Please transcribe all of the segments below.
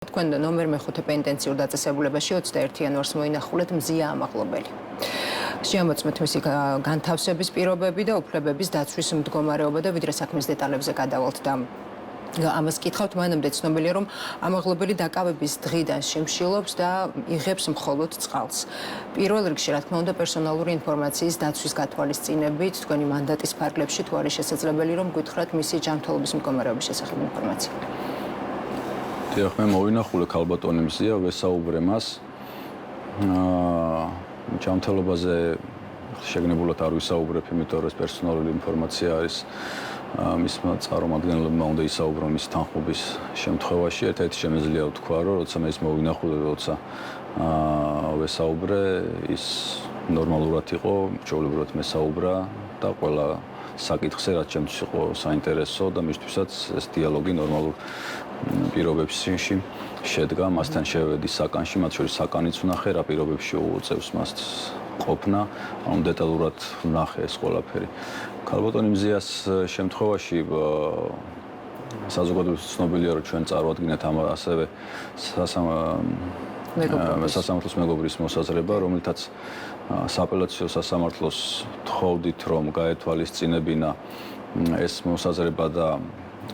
თქვენ ნომერ მეხუთე პენიტენციურ დაწესებულებაში 21 იანვარს მოინახულეთ მზია ამაღლობელი. Შემოწმეთ მისი განთავსების პირობები და უფლებების დაცვის მდგომარეობა და ვიდრე საქმის დეტალებზე გადავალთ და ამას კითხავთ, მანამდე ცნობილია, რომ ამაღლობელი დაკავების დღიდან შემშილობს და იღებს მხოლოდ წყალს. პირველ რიგში, რა თქმა უნდა, პერსონალური ინფორმაციის დაცვის გათვალისწინებით, თქვენი მანდატის ფარგლებში თუ არის შესაძლებელი, რომ გითხრათ მისი ჯანმრთელობის მდგომარეობის შესახებ ინფორმაცია. დიახ, მე მოვინახულე ქალბატონი მზია, ვესაუბრე მას. ჯანმრთელობაზე შეგნებულად არ ვისაუბრებ, იმიტომ რომ ეს პერსონალური ინფორმაცია არის. მისმა წარმომადგენლებმა უნდა ისაუბრონ მის თანხმობის შემთხვევაში. ერთ-ერთი შემეძლია ვთქვა, რომ როცა მე ის მოვინახულე, როცა ვესაუბრე, ის ნორმალურად იყო, ჩვეულებრივად მესაუბრა და ყველა საკითხზე, რაც ჩემთვის იყო საინტერესო და მისთვისაც ეს დიალოგი ნორმალურ პირობებში შედგა. მასთან შევედი საკანში, მათ შორის საკანიც ვნახე, რა პირობებში უწევს მას ყოფნა, ანუ დეტალურად ვნახე ეს ყველაფერი. ქალბატონი მზიას შემთხვევაში საზოგადოებრივ ცნობილია, რომ ჩვენ წარვადგინეთ ასევე სასამართლოს მეგობრის მოსაზრება, რომელთაც სააპელაციო სასამართლოს თხოვდით, რომ გაეთვალისწინებინა ეს მოსაზრება და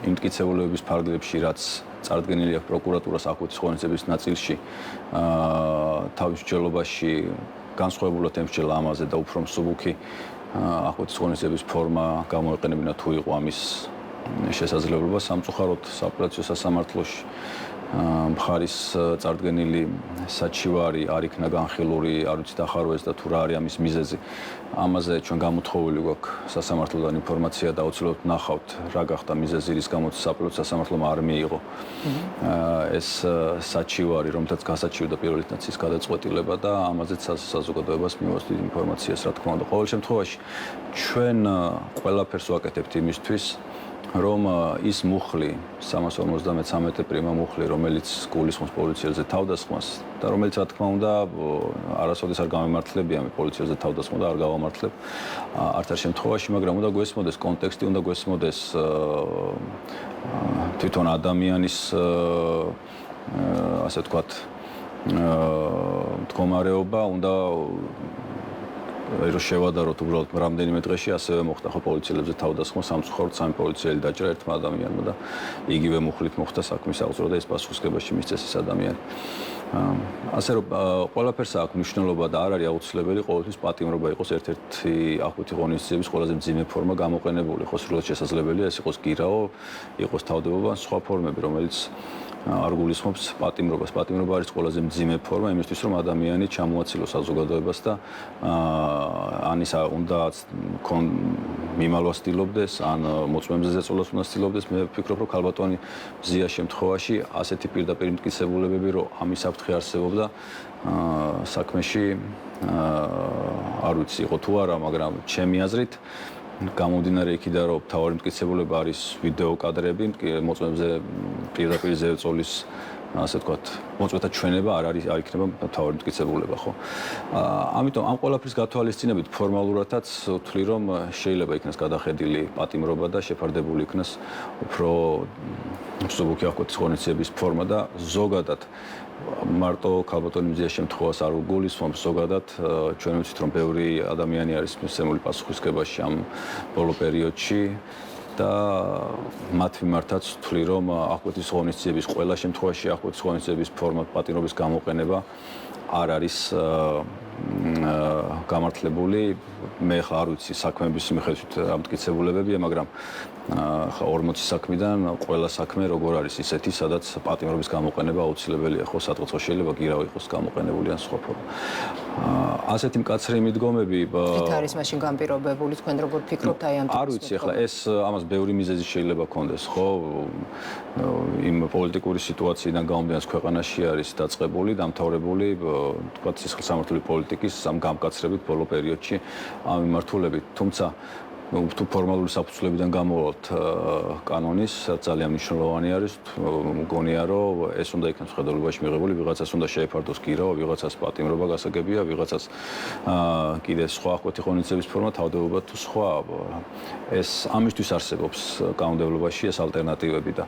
იმ მტკიცებულებების ფარგლებში, რაც წარდგენილი აქვს პროკურატურას აკვეთის ღონისძიების ნაწილში, თავის მსჯელობაში განსხვავებულად ემსჯელა ამაზე და უფრო მსუბუქი აკვეთის ღონისძიების ფორმა გამოეყენებინა თუ იყო ამის შესაძლებლობა. სამწუხაროდ სააპელაციო სასამართლოში მხარის წარდგენილი საჩივარი არ იქნა განხილული, არ ვიცით ახარო ეს და თუ რა არის ამის მიზეზი. ამაზე ჩვენ გამოთხოვილი გვაქვს სასამართლოდან ინფორმაცია და აუცილებლად ვნახავთ რა გახდა მიზეზი, რის გამოც სააპელაციო სასამართლომ არ მიიღო ეს საჩივარი, რომელთაც გასაჩივრდა პირველ ინსტანციის გადაწყვეტილება და ამაზეც საზოგადოებას მივასწრით ინფორმაციას, რა თქმა უნდა. ყოველ შემთხვევაში ჩვენ ყველაფერს ვაკეთებთ იმისთვის, რომ ის მუხლი 353 პრიმა მუხლი, რომელიც გულისხმობს პოლიციელზე თავდასხმას და რომელიც რა თქმა უნდა არასოდეს არ გამემართლებია მე პოლიციელზე თავდასხმა და არ გავამართლებ არც არ შემთხვევაში, მაგრამ უნდა გვესმოდეს კონტექსტი, უნდა გვესმოდეს თვითონ ადამიანის ასე ვთქვათ მდგომარეობა, უნდა რომ შევადაროთ უბრალოდ რამდენიმე დღეში ასევე მოხდა ხო პოლიციელებზე თავდასხმა, სამწუხაროდ 3 პოლიციელი დაჭრა ერთმა ადამიანმა და იგივე მუხლით მოხდა საქმის აღძვრა და ეს პასუხისგებაში მისცეს ეს ადამიანი. ასე რომ ყველაფერს აქვს მნიშვნელობა და არ არის აუცილებელი ყოველთვის პატიმრობა იყოს ერთ-ერთი აკვეთი ღონისძიების ყველაზე მძიმე ფორმა გამოყენებული. ხო სრულად შესაძლებელია ეს იყოს გირაო, იყოს თავდებობა ან სხვა ფორმები, რომელიც არ გულისხმობს პატიმრობას. პატიმრობა არის ყველაზე მძიმე ფორმა იმისთვის, რომ ადამიანი ჩამოაცილოს საზოგადოებას და ან ის უნდა მიმალვას ცდილობდეს, ან მოწმეებზე ზეწოლას უნდა ცდილობდეს. მე ვფიქრობ, რომ ქალბატონი მზიას შემთხვევაში ასეთი პირდაპირ მტკიცებულებები, რომ ამის საფრთხე არსებობდა საქმეში არ ვიცი იყო თუ არა, მაგრამ ჩემი აზრით გამომდინარე იქიდან, რომ მთავარი მტკიცებულება არის ვიდეო კადრები, მოწმეებზე პირდაპირ ზეწოლის ასე ვთქვათ, მოწმეთა ჩვენება არ იქნება მთავარი მტკიცებულება, ხო? ამიტომ ამ ყველაფრის გათვალისწინებით ფორმალურადაც ვთვლი, რომ შეიძლება იქნას გადახედილი პატიმრობა და შეფარდებული იქნას უფრო მსუბუქი აკვეთის ღონისძიების ფორმა და ზოგადად მარტო ქალბატონი მზიას შემთხვევას არ გულისხმობს, ზოგადად ჩვენ ვიცით, რომ ბევრი ადამიანი არის მისცემული პასუხისგებაში ამ ბოლო პერიოდში და მათ მიმართაც ვთვლი, რომ აკვეთის ღონისძიების ყველა შემთხვევაში აკვეთის ღონისძიების ფორმა პატიმრობის გამოყენება არ არის გამართლებული. მე ხა არ ვიცი საქმეების მიხედვით ამტკიცებულებებია, მაგრამ ხა 40 საქმიდან ყველა საქმე როგორ არის ისეთი, სადაც პატიმრობის გამოყენება აუცილებელია, ხო სადღაც შეიძლება გირავ იყოს გამოყენებული ან სხვა ფორმა. ასეთი მკაცრი მიდგომები თვით არის მაშინ განპირობებული, თქვენ როგორ ფიქრობთ აი ამ არ ვიცი, ახლა ეს ამას ბევრი მიზეზი შეიძლება ქონდეს, ხო? იმ პოლიტიკური სიტუაციიდან გამომდინარე ქვეყანაში არის დაწყებული, დამთავრებული, თქვათ სისხლსამართლობრივი პოლიტიკის ამ გამკაცრებით ბოლო პერიოდში ამ მიმართულებით, თუმცა თუ ფორმალური საფუძვლებიდან გამოვალთ კანონის, ძალიან მნიშვნელოვანი არის, მგონია, რომ ეს უნდა იქნას მხედველობაში მიღებული, ვიღაცას უნდა შეეფარდოს გირაო, ვიღაცას პატიმრობა გასაგებია, ვიღაცას კიდე სხვა აკვეთი ღონისძიების ფორმა, თავდებობა თუ სხვა. ეს ამისთვის არსებობს კანონმდებლობაში ეს ალტერნატივები და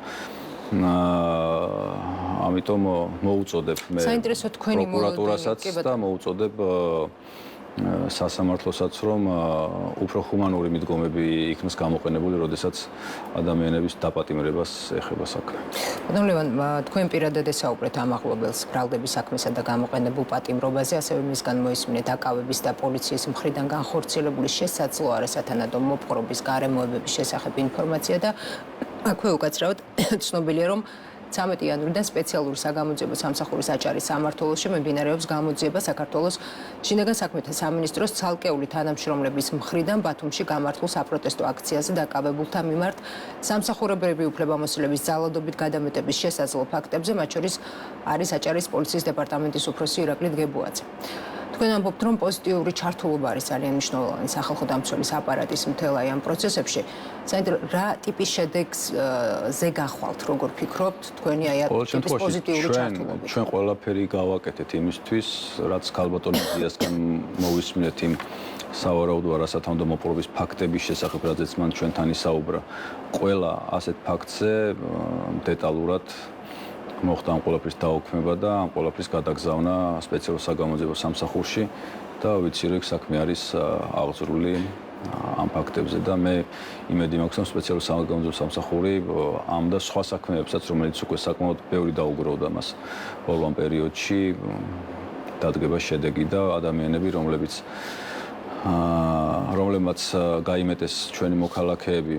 ამიტომ მოუწოდებ მე საინტერესო თქვენი პროკურატურასაც და მოუწოდებ სასამართლოსაც რომ უფრო ჰუმანური მიდგომები იქნას გამოყენებული, როდესაც ადამიანების დაპატიმრებას ეხება საქმე. ბატონ ლევან, თქვენ პირადად ესაუბრეთ ამ ახლობელს ბრალდების საქმესა და გამოყენებულ პატიმრობაზე, ასევე მისგან მოისმინეთ აკავების და პოლიციის მხრიდან განხორციელებული შესაძლო არასათანადო მოპყრობის გარემოებების შესახებ ინფორმაცია და აქვე უკაცრავად ცნობილია, რომ 13 იანვრიდან სპეციალური საგამოძიებო სამსახურის აჭარის სამმართველოში მიმდინარეობს გამოძიება საქართველოს შინაგან საქმეთა სამინისტროს ცალკეული თანამშრომლების მხრიდან ბათუმში გამართულ საპროტესტო აქციაზე დაკავებულთა მიმართ სამსახურებრივი უფლებამოსილების ძალადობით გადამეტების შესაძლო ფაქტებზე, მათ შორის არის აჭარის პოლიციის დეპარტამენტის უფროსი ირაკლი დგებუაძე. თქვენ ამბობთ, რომ პოზიტიური ჩართულობა არის ძალიან მნიშვნელოვანი სახალხო დამცველის აპარატის მთელ ამ პროცესებში. რა ტიპის შედეგს ზე გახვალთ, როგორ ფიქრობთ, თქვენი აი ამ პოზიტიური ჩართულობით? ჩვენ ყველაფერი გავაკეთეთ იმისთვის, რაც ქალბატონის ზიასგან მოვისმინეთ იმ სავარაუდო არასათანადო მოპყრობის ფაქტების შესახებ, რაზეც მან ჩვენთან ისაუბრა. ყველა ასეთ ფაქტზე დეტალურად მოხდა ამ ყველაფრის დაუქმება და ამ ყველაფრის გადაგზავნა სპეციალურ საგამოძიებო სამსახურში და ვიცი რომ საქმე არის აღძრული ამ ფაქტებზე და მე იმედი მაქვს რომ სპეციალურ საგამოძიებო სამსახური ამ და სხვა საქმეებსაც რომელიც უკვე საკმაოდ ბევრი დაუგროვდა მას ბოლო ამ პერიოდში დადგება შედეგი და ადამიანები რომლებმაც გაიმეტეს ჩვენი მოქალაქეები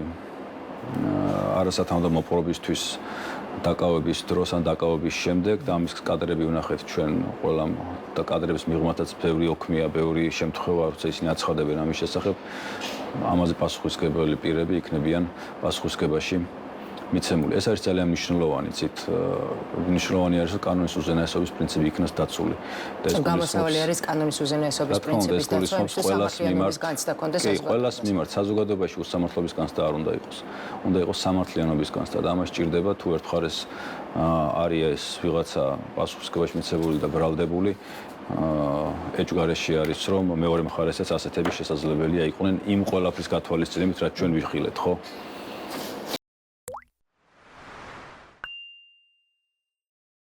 არასათანადო მოპყრობისთვის დაკავების დროს ან დაკავების შემდეგ და ამის კადრები ვნახეთ ჩვენ ყველამ და კადრების მიღმათაც ბევრი ოქმია, ბევრი შემთხვევა, როცა ისინი აცხადებენ ამის შესახებ, ამაზე პასუხისმგებელი პირები იქნებიან პასუხისმგებაში მიცემული. ეს არის ძალიან მნიშვნელოვანი, მნიშვნელოვანი არის რომ კანონის უზენაესობის პრინციპი იქნას დაცული. და ეს გამოსავალი არის კანონის უზენაესობის პრინციპის დაცვა, სამართლიანობის განცდა კონდეს საზოგადოებას. ყველას მიმართ საზოგადოებაში უსამართლობის განცდა არ უნდა იყოს. უნდა იყოს სამართლიანობის განცდა და ამას ჭირდება თუ ერთ მხარეს არის ვიღაცა პასუხისმგებაში მიცემული და ბრალდებული ეჭვგარეშე არის რომ მეორე მხარესაც ასეთები შესაძლებელია იყვნენ იმ ყველაფრის გათვალისწინებით რაც ჩვენ ვიხილეთ, ხო?